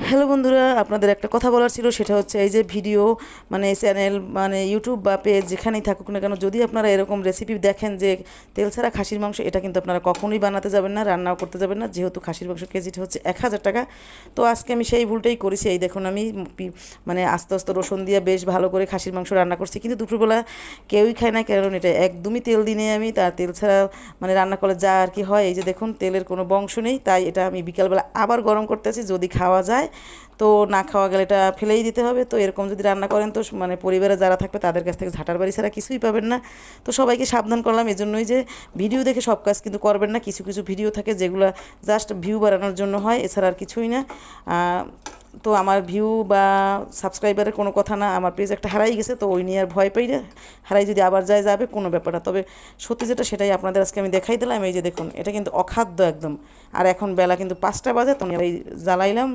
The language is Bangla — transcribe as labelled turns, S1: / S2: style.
S1: হ্যালো বন্ধুরা, আপনাদের একটা কথা বলার ছিল, সেটা হচ্ছে এই যে ভিডিও মানে চ্যানেল মানে ইউটিউব বা পেজ যেখানেই থাকুক না কেন, যদি আপনারা এরকম রেসিপি দেখেন যে তেল ছাড়া খাসির মাংস, এটা কিন্তু আপনারা কখনোই বানাতে যাবেন না, রান্নাও করতে যাবেন না, যেহেতু খাসির মাংস কেজিটা হচ্ছে 1000 টাকা। তো আজকে আমি সেই ভুলটাই করেছি। এই দেখুন, আমি মানে আস্তে আস্তে রসুন দিয়ে বেশ ভালো করে খাসির মাংস রান্না করছি, কিন্তু দুপুরবেলা কেউই খায় না, কারণ এটা একদমই তেল দিনে আমি তার তেল ছাড়া মানে রান্না করলে যা আর কি হয়, এই যে দেখুন তেলের কোনো বংশ নেই। তাই এটা আমি বিকালবেলা আবার গরম করতেছি, যদি খাওয়া যায়, তো না খাওয়া গেলে এটা ফেলেই দিতে হবে। তো এরকম যদি রান্না করেন তো মানে পরিবারে যারা থাকবে তাদের কাছ থেকে ঝাঁটার বাড়ি ছাড়া কিছুই পাবেন না। তো সবাইকে সাবধান করলাম এজন্যই যে ভিডিও দেখে সব কাজ কিন্তু করবেন না। কিছু কিছু ভিডিও থাকে যেগুলো জাস্ট ভিউ বাড়ানোর জন্য হয়, এছাড়া আর কিছুই না। তো আমার ভিউ বা সাবস্ক্রাইবারের কোনো কথা না, আমার পেজ একটা হারাই গেছে, তো ওই নিয়ে আর ভয় পাই না। হারাই যদি আবার যাবে কোনো ব্যাপার না। তবে সত্যি যেটা সেটাই আপনাদের আজকে আমি দেখাই দিলাম। এই যে দেখুন, এটা কিন্তু অখাদ্য একদম। আর এখন বেলা কিন্তু 5টা বাজে, তো এই জ্বালাইলাম।